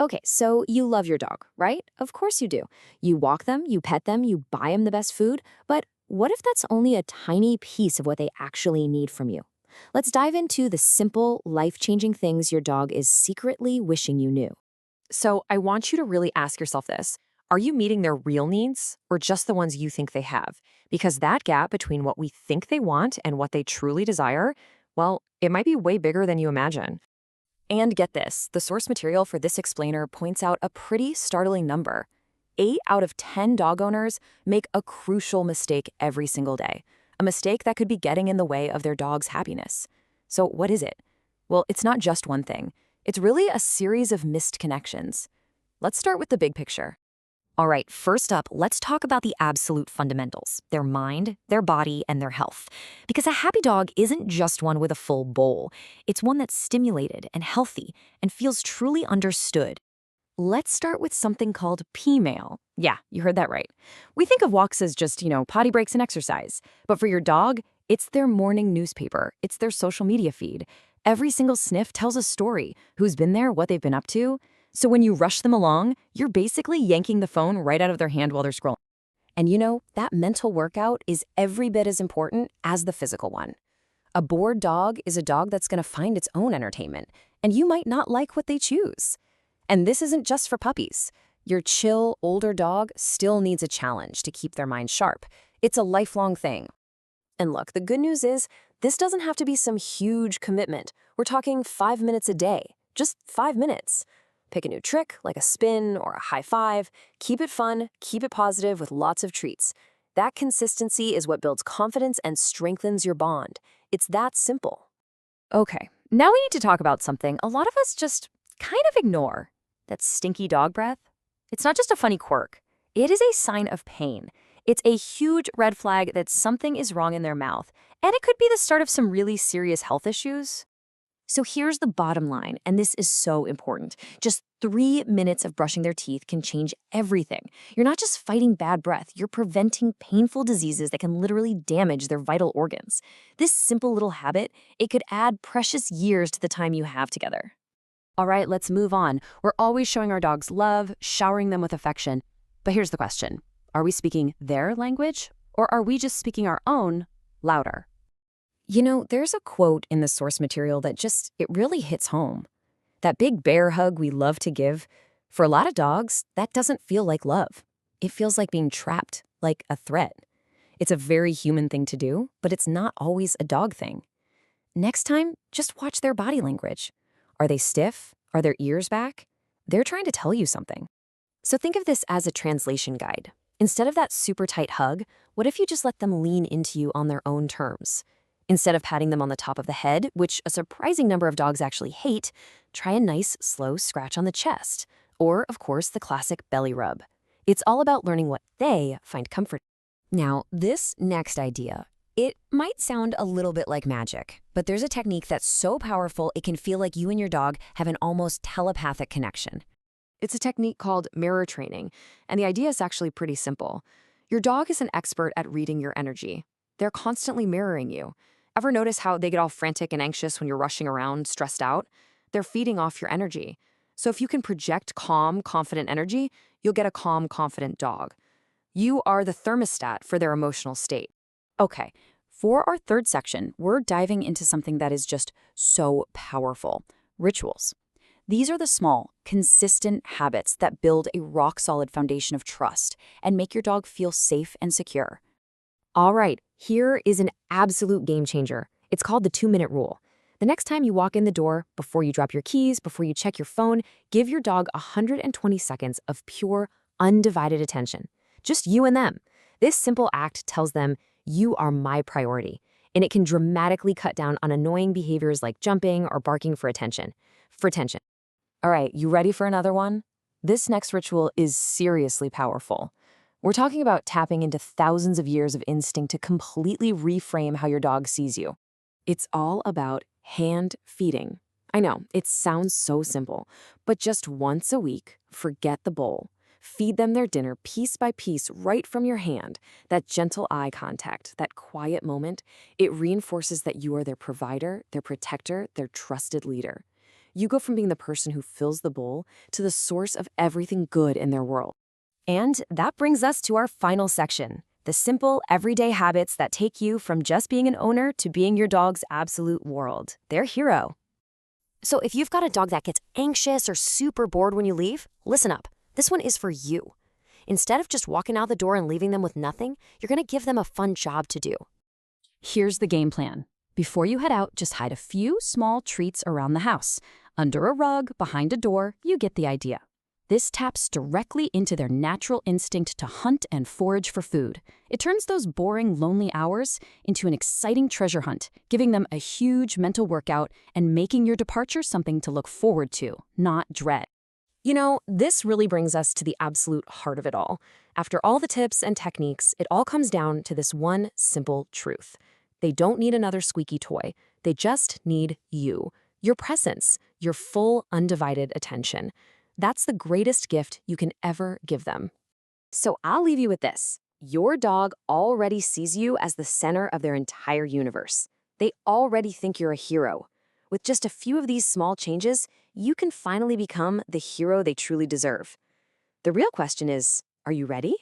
Okay, so you love your dog, right? Of course you do. You walk them, you pet them, you buy them the best food, but what if that's only a tiny piece of what they actually need from you? Let's dive into the simple, life-changing things your dog is secretly wishing you knew. So I want you to really ask yourself this. Are you meeting their real needs or just the ones you think they have? Because that gap between what we think they want and what they truly desire, well, it might be way bigger than you imagine. And get this, the source material for this explainer points out a pretty startling number. 8 out of 10 dog owners make a crucial mistake every single day, a mistake that could be getting in the way of their dog's happiness. So, what is it? Well, it's not just one thing. It's really a series of missed connections. Let's start with the big picture. All right, first up, let's talk about the absolute fundamentals, their mind, their body, and their health. Because a happy dog isn't just one with a full bowl, it's one that's stimulated and healthy and feels truly understood. Let's start with something called P-mail. Yeah, you heard that right. We think of walks as just, potty breaks and exercise. But for your dog, it's their morning newspaper, it's their social media feed. Every single sniff tells a story, who's been there, what they've been up to. So when you rush them along, you're basically yanking the phone right out of their hand while they're scrolling. And that mental workout is every bit as important as the physical one. A bored dog is a dog that's going to find its own entertainment, and you might not like what they choose. And this isn't just for puppies. Your chill, older dog still needs a challenge to keep their mind sharp. It's a lifelong thing. And look, the good news is this doesn't have to be some huge commitment. We're talking 5 minutes a day, just 5 minutes. Pick a new trick, like a spin or a high five. Keep it fun, keep it positive with lots of treats. That consistency is what builds confidence and strengthens your bond. It's that simple. Okay, now we need to talk about something a lot of us just kind of ignore. That stinky dog breath. It's not just a funny quirk. It is a sign of pain. It's a huge red flag that something is wrong in their mouth, and it could be the start of some really serious health issues. So here's the bottom line, and this is so important. Just 3 minutes of brushing their teeth can change everything. You're not just fighting bad breath, you're preventing painful diseases that can literally damage their vital organs. This simple little habit, it could add precious years to the time you have together. All right, let's move on. We're always showing our dogs love, showering them with affection. But here's the question. Are we speaking their language, or are we just speaking our own louder? There's a quote in the source material that it really hits home. That big bear hug we love to give, for a lot of dogs, that doesn't feel like love. It feels like being trapped, like a threat. It's a very human thing to do, but it's not always a dog thing. Next time, just watch their body language. Are they stiff? Are their ears back? They're trying to tell you something. So think of this as a translation guide. Instead of that super tight hug, what if you just let them lean into you on their own terms? Instead of patting them on the top of the head, which a surprising number of dogs actually hate, try a nice, slow scratch on the chest. Or, of course, the classic belly rub. It's all about learning what they find comfort. Now, this next idea, it might sound a little bit like magic, but there's a technique that's so powerful it can feel like you and your dog have an almost telepathic connection. It's a technique called mirror training, and the idea is actually pretty simple. Your dog is an expert at reading your energy. They're constantly mirroring you. Ever notice how they get all frantic and anxious when you're rushing around, stressed out? They're feeding off your energy. So if you can project calm, confident energy, you'll get a calm, confident dog. You are the thermostat for their emotional state. Okay, for our third section, we're diving into something that is just so powerful: rituals. These are the small, consistent habits that build a rock-solid foundation of trust and make your dog feel safe and secure. All right, here is an absolute game changer. It's called the 2-minute rule. The next time you walk in the door, before you drop your keys, before you check your phone, give your dog 120 seconds of pure, undivided attention. Just you and them. This simple act tells them, you are my priority, and it can dramatically cut down on annoying behaviors like jumping or barking for attention. All right, you ready for another one? This next ritual is seriously powerful. We're talking about tapping into thousands of years of instinct to completely reframe how your dog sees you. It's all about hand feeding. I know, it sounds so simple, but just once a week, forget the bowl. Feed them their dinner piece by piece right from your hand. That gentle eye contact, that quiet moment, it reinforces that you are their provider, their protector, their trusted leader. You go from being the person who fills the bowl to the source of everything good in their world. And that brings us to our final section, the simple, everyday habits that take you from just being an owner to being your dog's absolute world, their hero. So if you've got a dog that gets anxious or super bored when you leave, listen up. This one is for you. Instead of just walking out the door and leaving them with nothing, you're going to give them a fun job to do. Here's the game plan. Before you head out, just hide a few small treats around the house. Under a rug, behind a door, you get the idea. This taps directly into their natural instinct to hunt and forage for food. It turns those boring, lonely hours into an exciting treasure hunt, giving them a huge mental workout and making your departure something to look forward to, not dread. You know, this really brings us to the absolute heart of it all. After all the tips and techniques, it all comes down to this one simple truth. They don't need another squeaky toy. They just need you, your presence, your full, undivided attention. That's the greatest gift you can ever give them. So I'll leave you with this. Your dog already sees you as the center of their entire universe. They already think you're a hero. With just a few of these small changes, you can finally become the hero they truly deserve. The real question is, are you ready?